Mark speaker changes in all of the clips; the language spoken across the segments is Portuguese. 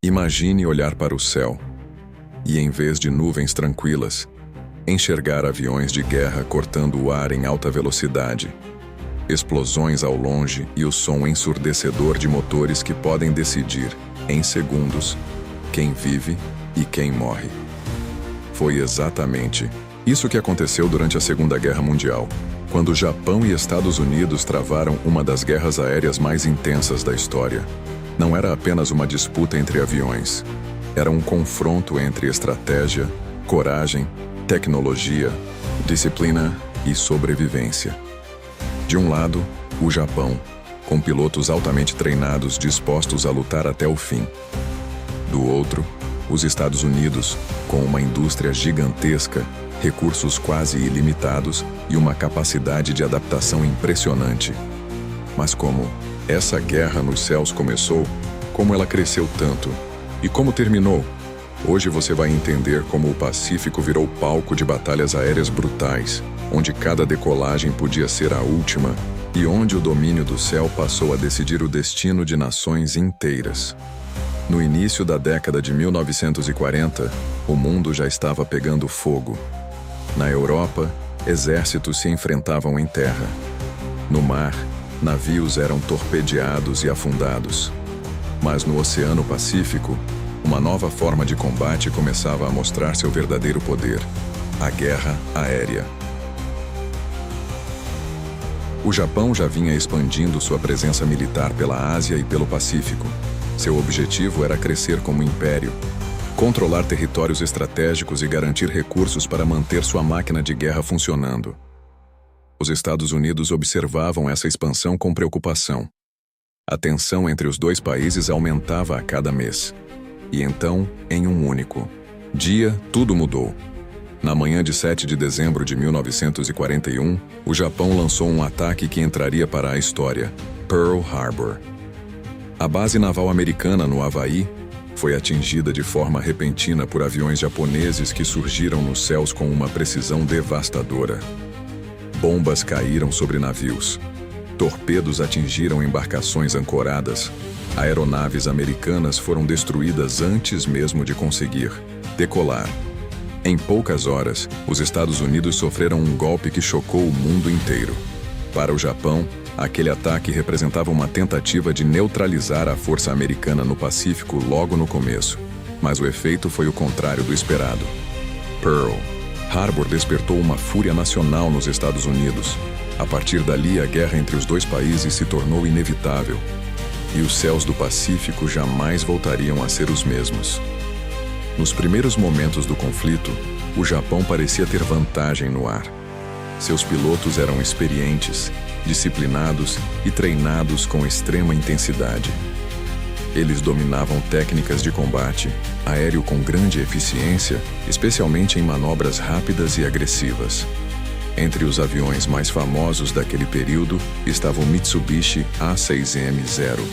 Speaker 1: Imagine olhar para o céu e, em vez de nuvens tranquilas, enxergar aviões de guerra cortando o ar em alta velocidade, explosões ao longe e o som ensurdecedor de motores que podem decidir, em segundos, quem vive e quem morre. Foi exatamente isso que aconteceu durante a Segunda Guerra Mundial, quando o Japão e Estados Unidos travaram uma das guerras aéreas mais intensas da história. Não era apenas uma disputa entre aviões. Era um confronto entre estratégia, coragem, tecnologia, disciplina e sobrevivência. De um lado, o Japão, com pilotos altamente treinados dispostos a lutar até o fim. Do outro, os Estados Unidos, com uma indústria gigantesca, recursos quase ilimitados e uma capacidade de adaptação impressionante. Mas como essa guerra nos céus começou, como ela cresceu tanto e como terminou, hoje você vai entender como o Pacífico virou palco de batalhas aéreas brutais, onde cada decolagem podia ser a última e onde o domínio do céu passou a decidir o destino de nações inteiras. No início da década de 1940, o mundo já estava pegando fogo. Na Europa, exércitos se enfrentavam em terra. No mar, navios eram torpedeados e afundados. Mas no Oceano Pacífico, uma nova forma de combate começava a mostrar seu verdadeiro poder: a guerra aérea. O Japão já vinha expandindo sua presença militar pela Ásia e pelo Pacífico. Seu objetivo era crescer como império, controlar territórios estratégicos e garantir recursos para manter sua máquina de guerra funcionando. Os Estados Unidos observavam essa expansão com preocupação. A tensão entre os dois países aumentava a cada mês. E então, em um único dia, tudo mudou. Na manhã de 7 de dezembro de 1941, o Japão lançou um ataque que entraria para a história: Pearl Harbor. A base naval americana no Havaí foi atingida de forma repentina por aviões japoneses que surgiram nos céus com uma precisão devastadora. Bombas caíram sobre navios. Torpedos atingiram embarcações ancoradas. Aeronaves americanas foram destruídas antes mesmo de conseguir decolar. Em poucas horas, os Estados Unidos sofreram um golpe que chocou o mundo inteiro. Para o Japão, aquele ataque representava uma tentativa de neutralizar a força americana no Pacífico logo no começo. Mas o efeito foi o contrário do esperado. Pearl Harbor despertou uma fúria nacional nos Estados Unidos. A partir dali, a guerra entre os dois países se tornou inevitável. E os céus do Pacífico jamais voltariam a ser os mesmos. Nos primeiros momentos do conflito, o Japão parecia ter vantagem no ar. Seus pilotos eram experientes, disciplinados e treinados com extrema intensidade. Eles dominavam técnicas de combate aéreo com grande eficiência, especialmente em manobras rápidas e agressivas. Entre os aviões mais famosos daquele período estava o Mitsubishi A6M Zero.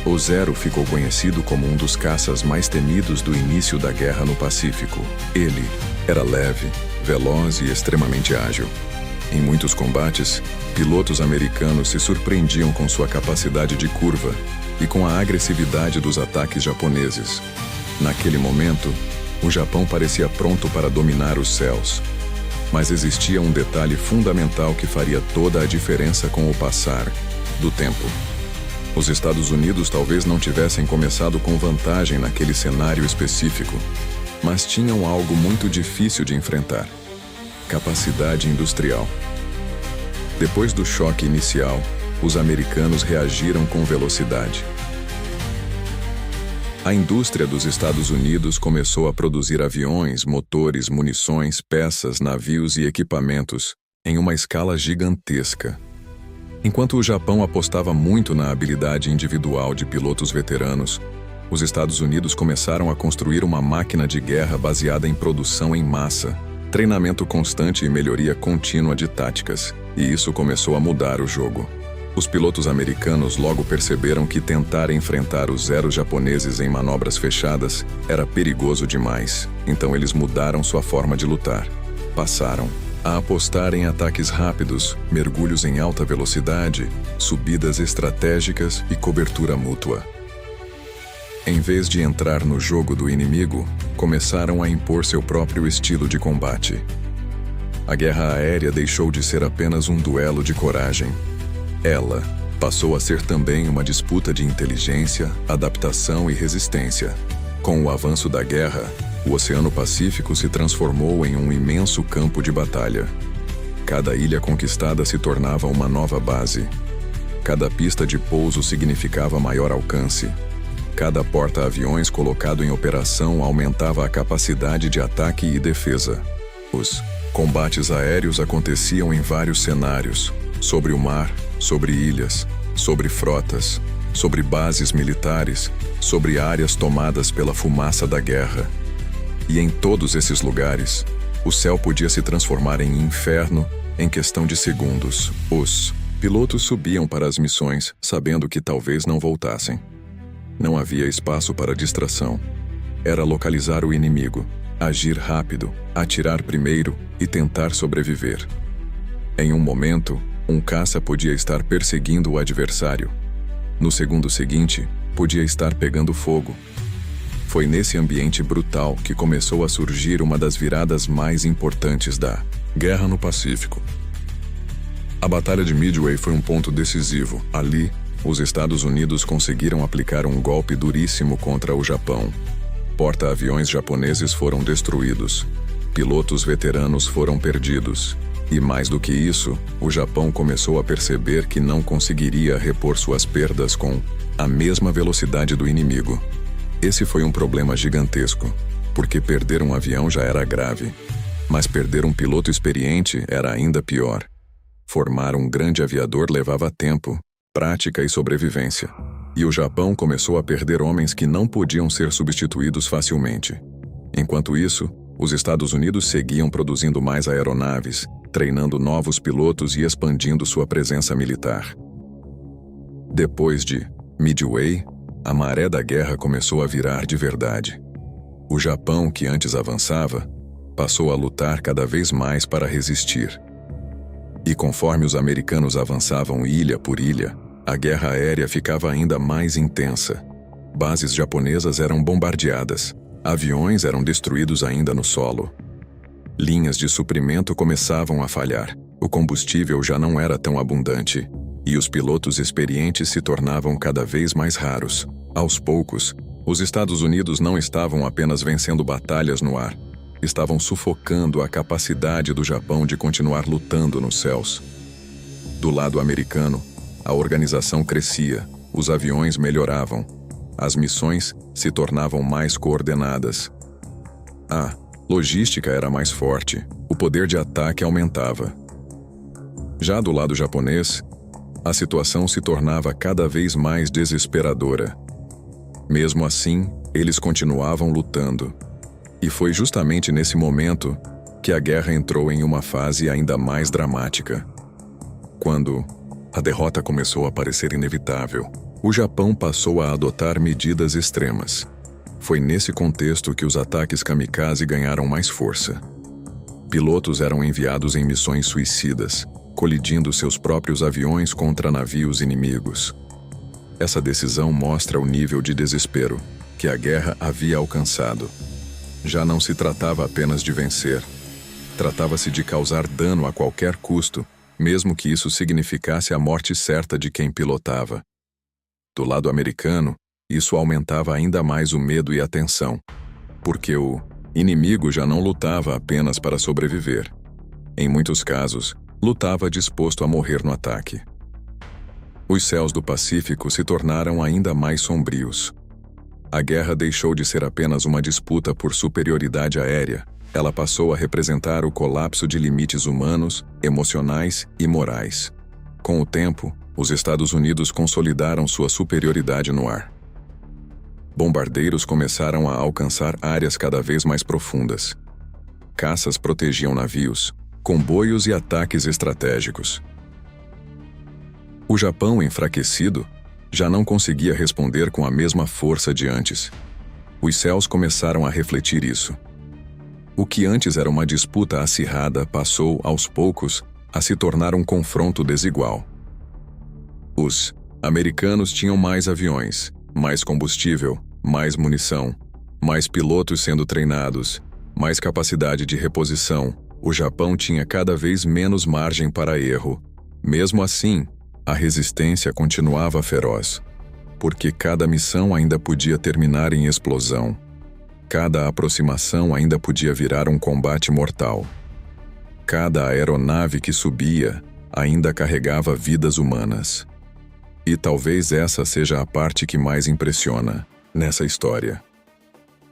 Speaker 1: O Zero ficou conhecido como um dos caças mais temidos do início da guerra no Pacífico. Ele era leve, veloz e extremamente ágil. Em muitos combates, pilotos americanos se surpreendiam com sua capacidade de curva e com a agressividade dos ataques japoneses. Naquele momento, o Japão parecia pronto para dominar os céus. Mas existia um detalhe fundamental que faria toda a diferença com o passar do tempo. Os Estados Unidos talvez não tivessem começado com vantagem naquele cenário específico, mas tinham algo muito difícil de enfrentar: capacidade industrial. Depois do choque inicial, os americanos reagiram com velocidade. A indústria dos Estados Unidos começou a produzir aviões, motores, munições, peças, navios e equipamentos em uma escala gigantesca. Enquanto o Japão apostava muito na habilidade individual de pilotos veteranos, os Estados Unidos começaram a construir uma máquina de guerra baseada em produção em massa, treinamento constante e melhoria contínua de táticas, e isso começou a mudar o jogo. Os pilotos americanos logo perceberam que tentar enfrentar os Zeros japoneses em manobras fechadas era perigoso demais, então eles mudaram sua forma de lutar. Passaram a apostar em ataques rápidos, mergulhos em alta velocidade, subidas estratégicas e cobertura mútua. Em vez de entrar no jogo do inimigo, começaram a impor seu próprio estilo de combate. A guerra aérea deixou de ser apenas um duelo de coragem. Ela passou a ser também uma disputa de inteligência, adaptação e resistência. Com o avanço da guerra, o Oceano Pacífico se transformou em um imenso campo de batalha. Cada ilha conquistada se tornava uma nova base. Cada pista de pouso significava maior alcance. Cada porta-aviões colocado em operação aumentava a capacidade de ataque e defesa. Os combates aéreos aconteciam em vários cenários: sobre o mar, sobre ilhas, sobre frotas, sobre bases militares, sobre áreas tomadas pela fumaça da guerra. E em todos esses lugares, o céu podia se transformar em inferno em questão de segundos. Os pilotos subiam para as missões, sabendo que talvez não voltassem. Não havia espaço para distração. Era localizar o inimigo, agir rápido, atirar primeiro e tentar sobreviver. Em um momento, um caça podia estar perseguindo o adversário. No segundo seguinte, podia estar pegando fogo. Foi nesse ambiente brutal que começou a surgir uma das viradas mais importantes da Guerra no Pacífico. A Batalha de Midway foi um ponto decisivo. Ali, os Estados Unidos conseguiram aplicar um golpe duríssimo contra o Japão. Porta-aviões japoneses foram destruídos. Pilotos veteranos foram perdidos. E mais do que isso, o Japão começou a perceber que não conseguiria repor suas perdas com a mesma velocidade do inimigo. Esse foi um problema gigantesco, porque perder um avião já era grave. Mas perder um piloto experiente era ainda pior. Formar um grande aviador levava tempo, prática e sobrevivência. E o Japão começou a perder homens que não podiam ser substituídos facilmente. Enquanto isso, os Estados Unidos seguiam produzindo mais aeronaves, treinando novos pilotos e expandindo sua presença militar. Depois de Midway, a maré da guerra começou a virar de verdade. O Japão, que antes avançava, passou a lutar cada vez mais para resistir. E conforme os americanos avançavam ilha por ilha, a guerra aérea ficava ainda mais intensa. Bases japonesas eram bombardeadas, aviões eram destruídos ainda no solo. Linhas de suprimento começavam a falhar, o combustível já não era tão abundante, e os pilotos experientes se tornavam cada vez mais raros. Aos poucos, os Estados Unidos não estavam apenas vencendo batalhas no ar, estavam sufocando a capacidade do Japão de continuar lutando nos céus. Do lado americano, a organização crescia, os aviões melhoravam, as missões se tornavam mais coordenadas. A logística era mais forte, o poder de ataque aumentava. Já do lado japonês, a situação se tornava cada vez mais desesperadora. Mesmo assim, eles continuavam lutando. E foi justamente nesse momento que a guerra entrou em uma fase ainda mais dramática. Quando a derrota começou a parecer inevitável, o Japão passou a adotar medidas extremas. Foi nesse contexto que os ataques kamikaze ganharam mais força. Pilotos eram enviados em missões suicidas, colidindo seus próprios aviões contra navios inimigos. Essa decisão mostra o nível de desespero que a guerra havia alcançado. Já não se tratava apenas de vencer. Tratava-se de causar dano a qualquer custo, mesmo que isso significasse a morte certa de quem pilotava. Do lado americano, isso aumentava ainda mais o medo e a tensão, porque o inimigo já não lutava apenas para sobreviver. Em muitos casos, lutava disposto a morrer no ataque. Os céus do Pacífico se tornaram ainda mais sombrios. A guerra deixou de ser apenas uma disputa por superioridade aérea. Ela passou a representar o colapso de limites humanos, emocionais e morais. Com o tempo, os Estados Unidos consolidaram sua superioridade no ar. Bombardeiros começaram a alcançar áreas cada vez mais profundas. Caças protegiam navios, comboios e ataques estratégicos. O Japão, enfraquecido, já não conseguia responder com a mesma força de antes. Os céus começaram a refletir isso. O que antes era uma disputa acirrada passou, aos poucos, a se tornar um confronto desigual. Os americanos tinham mais aviões, mais combustível, mais munição, mais pilotos sendo treinados, mais capacidade de reposição. O Japão tinha cada vez menos margem para erro. Mesmo assim, a resistência continuava feroz, porque cada missão ainda podia terminar em explosão. Cada aproximação ainda podia virar um combate mortal. Cada aeronave que subia ainda carregava vidas humanas. E talvez essa seja a parte que mais impressiona nessa história.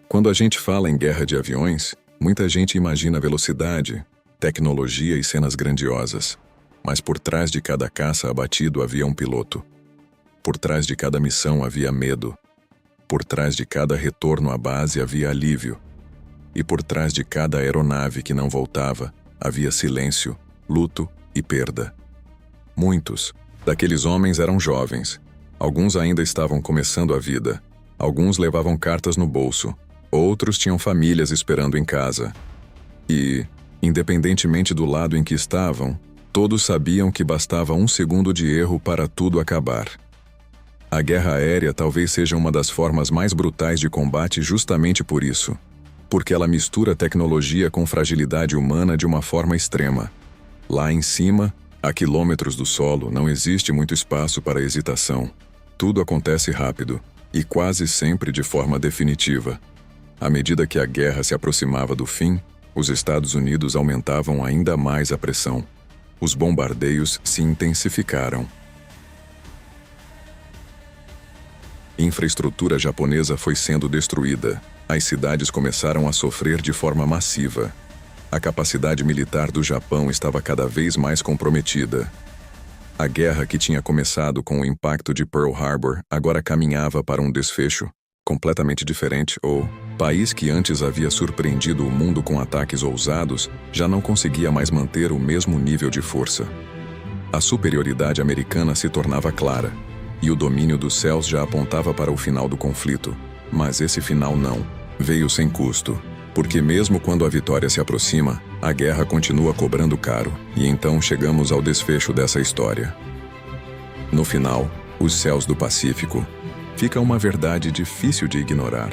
Speaker 1: Quando a gente fala em guerra de aviões, muita gente imagina velocidade, tecnologia e cenas grandiosas. Mas por trás de cada caça abatido havia um piloto. Por trás de cada missão havia medo. Por trás de cada retorno à base havia alívio. E por trás de cada aeronave que não voltava, havia silêncio, luto e perda. Muitos daqueles homens eram jovens. Alguns ainda estavam começando a vida. Alguns levavam cartas no bolso. Outros tinham famílias esperando em casa. E, independentemente do lado em que estavam, todos sabiam que bastava um segundo de erro para tudo acabar. A guerra aérea talvez seja uma das formas mais brutais de combate justamente por isso, porque ela mistura tecnologia com fragilidade humana de uma forma extrema. Lá em cima, a quilômetros do solo, não existe muito espaço para hesitação. Tudo acontece rápido, e quase sempre de forma definitiva. À medida que a guerra se aproximava do fim, os Estados Unidos aumentavam ainda mais a pressão. Os bombardeios se intensificaram. Infraestrutura japonesa foi sendo destruída. As cidades começaram a sofrer de forma massiva. A capacidade militar do Japão estava cada vez mais comprometida. A guerra que tinha começado com o impacto de Pearl Harbor agora caminhava para um desfecho completamente diferente. O país que antes havia surpreendido o mundo com ataques ousados já não conseguia mais manter o mesmo nível de força. A superioridade americana se tornava clara, e o domínio dos céus já apontava para o final do conflito. Mas esse final não veio sem custo, porque mesmo quando a vitória se aproxima, a guerra continua cobrando caro, e então chegamos ao desfecho dessa história. No final, os céus do Pacífico. Fica uma verdade difícil de ignorar.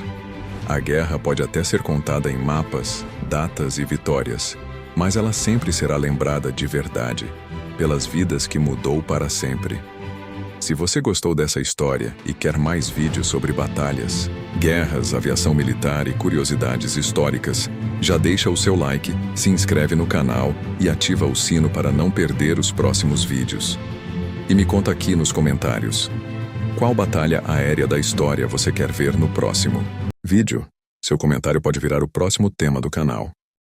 Speaker 1: A guerra pode até ser contada em mapas, datas e vitórias, mas ela sempre será lembrada de verdade, pelas vidas que mudou para sempre. Se você gostou dessa história e quer mais vídeos sobre batalhas, guerras, aviação militar e curiosidades históricas, já deixa o seu like, se inscreve no canal e ativa o sino para não perder os próximos vídeos. E me conta aqui nos comentários, qual batalha aérea da história você quer ver no próximo vídeo? Seu comentário pode virar o próximo tema do canal.